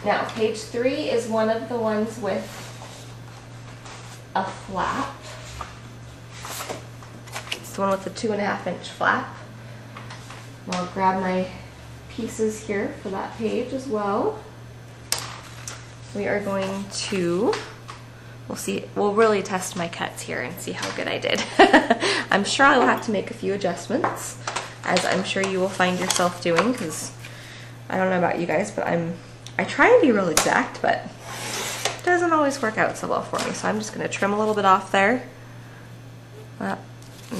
Now, page 3 is one of the ones with a flap. It's the one with the 2.5-inch flap. I'll grab my pieces here for that page as well. We are going to, we'll really test my cuts here and see how good I did. I'm sure I will have to make a few adjustments, as I'm sure you will find yourself doing, because I don't know about you guys, but I try and be real exact, but it doesn't always work out so well for me. So I'm just going to trim a little bit off there,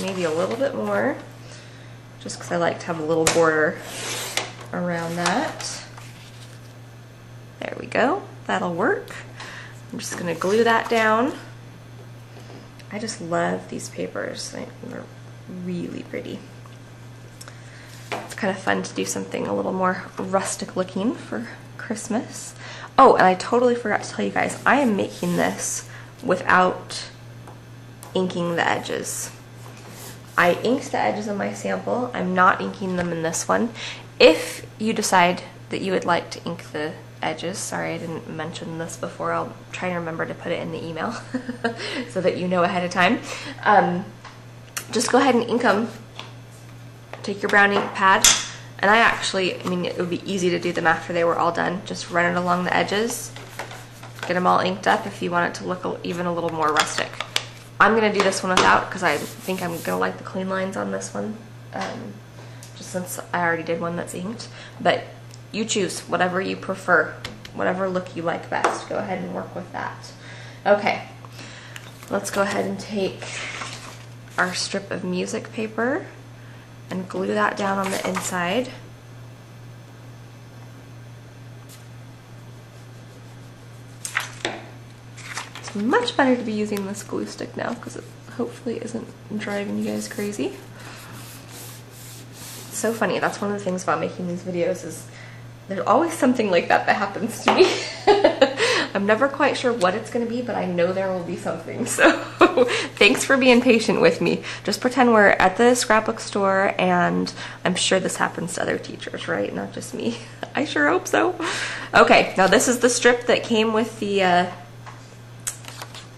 maybe a little bit more, just because I like to have a little border around that. There we go. That'll work. I'm just going to glue that down. I just love these papers. They're really pretty. It's kind of fun to do something a little more rustic looking for Christmas. Oh, and I totally forgot to tell you guys, I am making this without inking the edges. I inked the edges of my sample. I'm not inking them in this one. If you decide that you would like to ink the edges, sorry I didn't mention this before, I'll try and remember to put it in the email so that you know ahead of time. Just go ahead and ink them. Take your brown ink pad, and I mean, it would be easy to do them after they were all done. Just run it along the edges, get them all inked up if you want it to look even a little more rustic. I'm going to do this one without, because I think I'm going to like the clean lines on this one, just since I already did one that's inked. But you choose whatever you prefer, whatever look you like best. Go ahead and work with that. Okay, let's go ahead and take our strip of music paper and glue that down on the inside. It's much better to be using this glue stick now, because it hopefully isn't driving you guys crazy. It's so funny, that's one of the things about making these videos, is there's always something like that happens to me. I'm never quite sure what it's going to be, but I know there will be something. So thanks for being patient with me. Just pretend we're at the scrapbook store, and I'm sure this happens to other teachers, right? Not just me. I sure hope so. Okay, now this is the strip that came with the,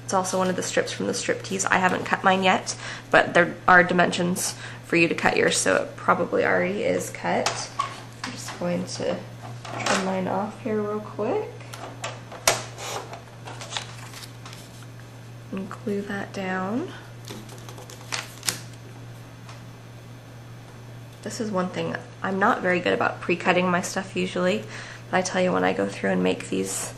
it's also one of the strips from the strip tees. I haven't cut mine yet, but there are dimensions for you to cut yours, so it probably already is cut. I'm just going to trim mine off here real quick and glue that down. This is one thing, I'm not very good about pre-cutting my stuff usually, but I tell you, when I go through and make these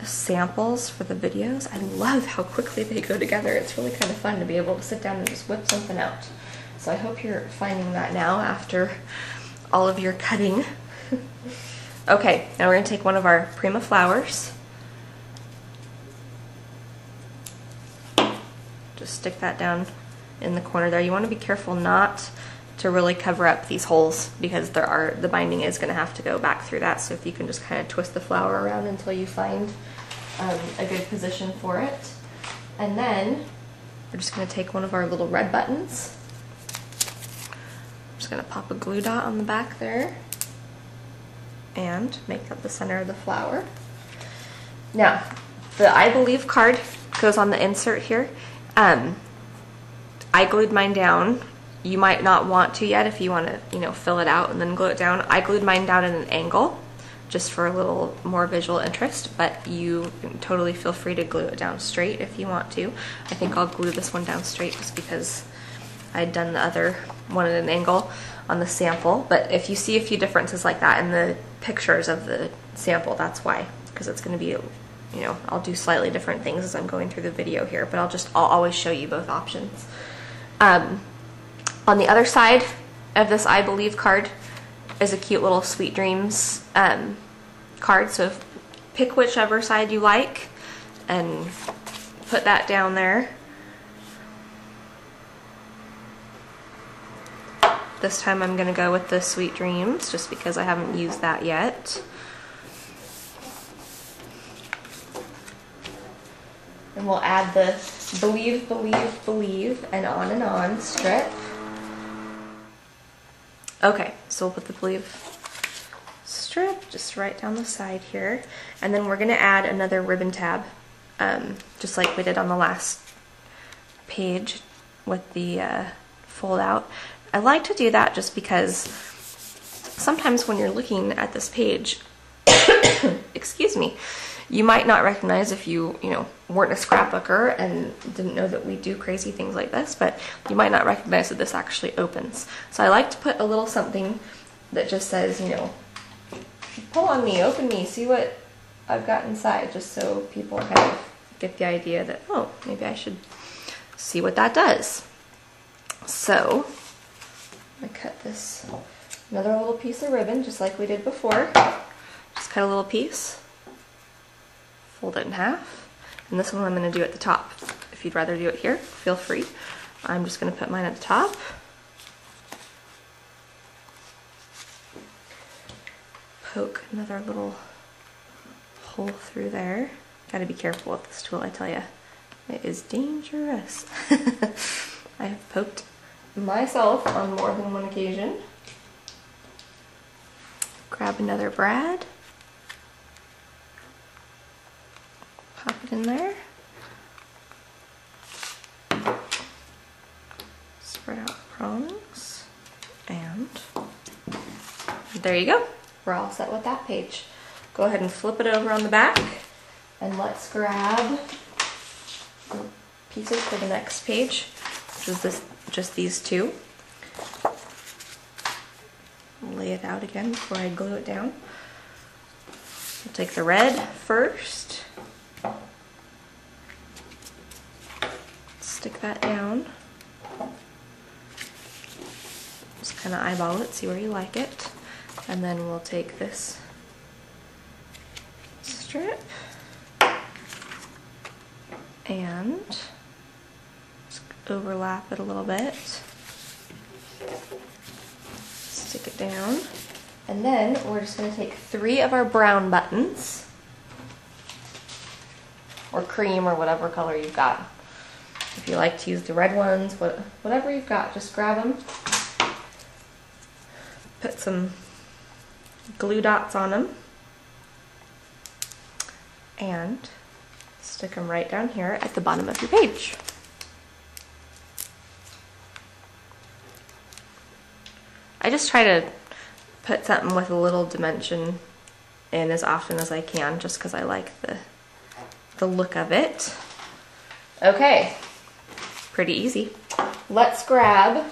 samples for the videos, I love how quickly they go together. It's really kind of fun to be able to sit down and just whip something out. So I hope you're finding that now after all of your cutting. Okay, now we're going to take one of our Prima flowers. Just stick that down in the corner there. You want to be careful not to really cover up these holes, because the binding is going to have to go back through that. So if you can just kind of twist the flower around until you find a good position for it. And then we're just going to take one of our little red buttons. I'm just going to pop a glue dot on the back there and make up the center of the flower. Now, the I Believe card goes on the insert here. I glued mine down. You might not want to yet if you want to, fill it out and then glue it down. I glued mine down at an angle just for a little more visual interest, but you can totally feel free to glue it down straight if you want to. I think I'll glue this one down straight just because I'd done the other one at an angle on the sample. But if you see a few differences like that in the pictures of the sample, that's why, because it's going to be, I'll do slightly different things as I'm going through the video here, but I'll always show you both options. On the other side of this I Believe card is a cute little Sweet Dreams card, so pick whichever side you like and put that down there. This time I'm going to go with the Sweet Dreams just because I haven't used that yet. And we'll add the Believe, Believe, Believe, and on strip. Okay, so we'll put the Believe strip just right down the side here. And then we're gonna add another ribbon tab, just like we did on the last page with the fold out. I like to do that just because sometimes when you're looking at this page, excuse me, you might not recognize if you weren't a scrapbooker and didn't know that we do crazy things like this, but you might not recognize that this actually opens. So I like to put a little something that just says, pull on me, open me, see what I've got inside, just so people kind of get the idea that, oh, maybe I should see what that does. So I cut this, another little piece of ribbon, just like we did before. Just cut a little piece, fold it in half, and this one I'm going to do at the top. If you'd rather do it here, feel free. I'm just going to put mine at the top. Poke another little hole through there. Gotta be careful with this tool, I tell you. It is dangerous. I have poked myself on more than one occasion. Grab another brad. Pop it in there. Spread out the prongs. And there you go. We're all set with that page. Go ahead and flip it over on the back, and let's grab pieces for the next page, which is just these two. Lay it out again before I glue it down. We'll take the red first. Stick that down. Just kind of eyeball it, see where you like it. And then we'll take this strip and just overlap it a little bit. Stick it down. And then we're just going to take 3 of our brown buttons, or cream, or whatever color you've got. If you like to use the red ones, whatever you've got, just grab them. Put some glue dots on them and stick them right down here at the bottom of your page. I just try to put something with a little dimension in as often as I can, just because I like the look of it. Okay, pretty easy. Let's grab,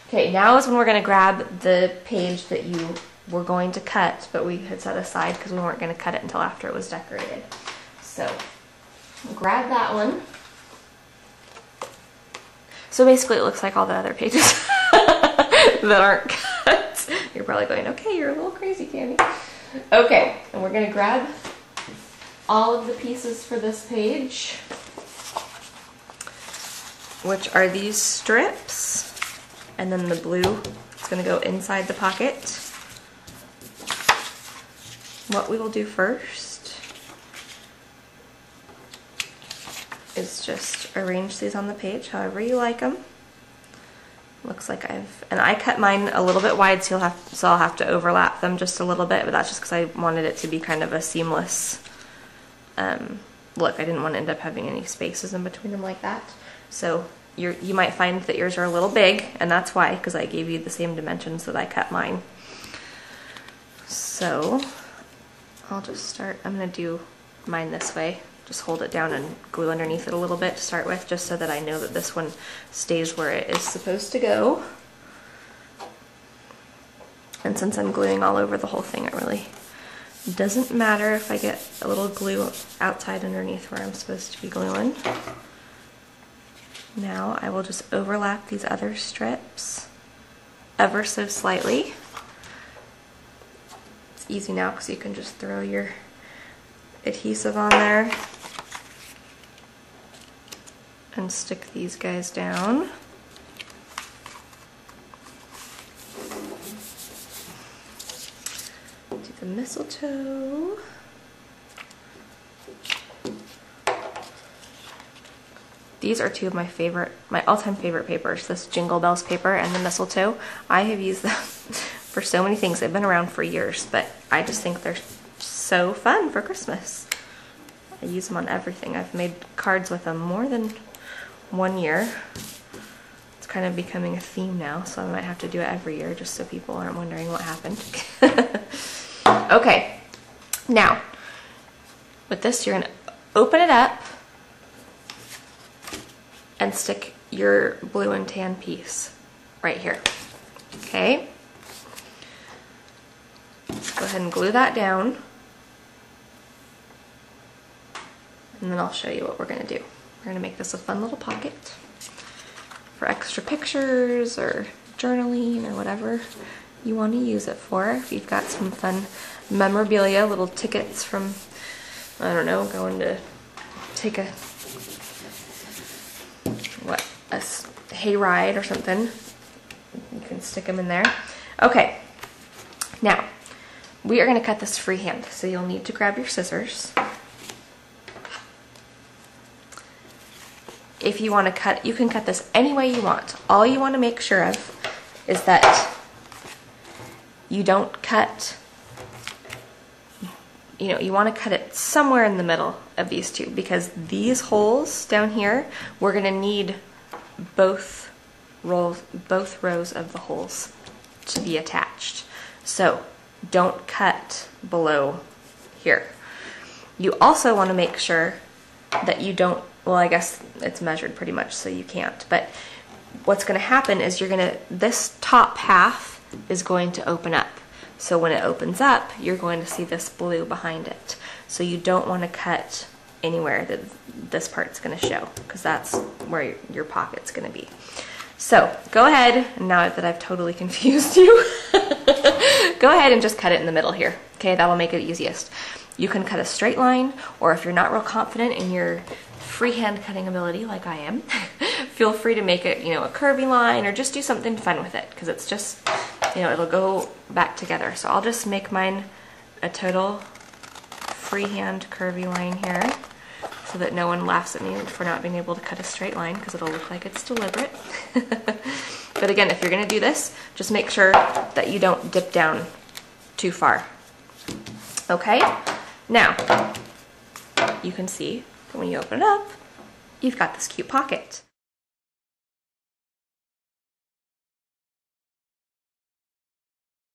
okay, now is when we're going to grab the page that you were going to cut, but we had set aside because we weren't going to cut it until after it was decorated. So grab that one. So basically it looks like all the other pages that aren't cut. You're probably going, okay, you're a little crazy, Tammy. Okay, and we're going to grab all of the pieces for this page, which are these strips, and then the blue is going to go inside the pocket. What we will do first is just arrange these on the page however you like them. Looks like I cut mine a little bit wide, so I'll have to overlap them just a little bit, but that's just because I wanted it to be kind of a seamless look. I didn't want to end up having any spaces in between them like that. So you might find that yours are a little big, and that's why, because I gave you the same dimensions that I cut mine. So I'll just start, I'm going to do mine this way. Just hold it down and glue underneath it a little bit to start with, just so that I know that this one stays where it is supposed to go. And since I'm gluing all over the whole thing, it really doesn't matter if I get a little glue outside underneath where I'm supposed to be gluing. Now I will just overlap these other strips ever so slightly. It's easy now because you can just throw your adhesive on there and stick these guys down. Do the mistletoe. These are two of my all-time favorite papers, this Jingle Bells paper and the mistletoe. I have used them for so many things. They've been around for years, but I just think they're so fun for Christmas. I use them on everything. I've made cards with them more than 1 year. It's kind of becoming a theme now, so I might have to do it every year just so people aren't wondering what happened. Okay, now with this you're gonna open it up and stick your blue and tan piece right here. Okay, go ahead and glue that down, and then I'll show you what we're gonna do. We're gonna make this a fun little pocket for extra pictures or journaling or whatever you want to use it for. If you've got some fun memorabilia, little tickets from, I don't know, going to take a hayride or something, you can stick them in there. Okay, now we are going to cut this freehand, so you'll need to grab your scissors. If you want to cut, you can cut this any way you want. All you want to make sure of is that you don't cut, you want to cut it somewhere in the middle of these two, because these holes down here, we're going to need both rows of the holes to be attached. So don't cut below here. You also want to make sure that you don't, well, I guess it's measured pretty much, so you can't, but what's going to happen is this top half is going to open up. So when it opens up, you're going to see this blue behind it. So you don't want to cut anywhere that this part's going to show, because that's where your pocket's going to be. So go ahead, now that I've totally confused you, go ahead and just cut it in the middle here. Okay, that will make it easiest. You can cut a straight line, or if you're not real confident in your freehand cutting ability like I am, feel free to make it, a curvy line, or just do something fun with it, because it's just, it'll go back together. So I'll just make mine a total freehand curvy line here, so that no one laughs at me for not being able to cut a straight line, because it'll look like it's deliberate. But again, if you're going to do this, just make sure that you don't dip down too far. Okay, now you can see that when you open it up, you've got this cute pocket.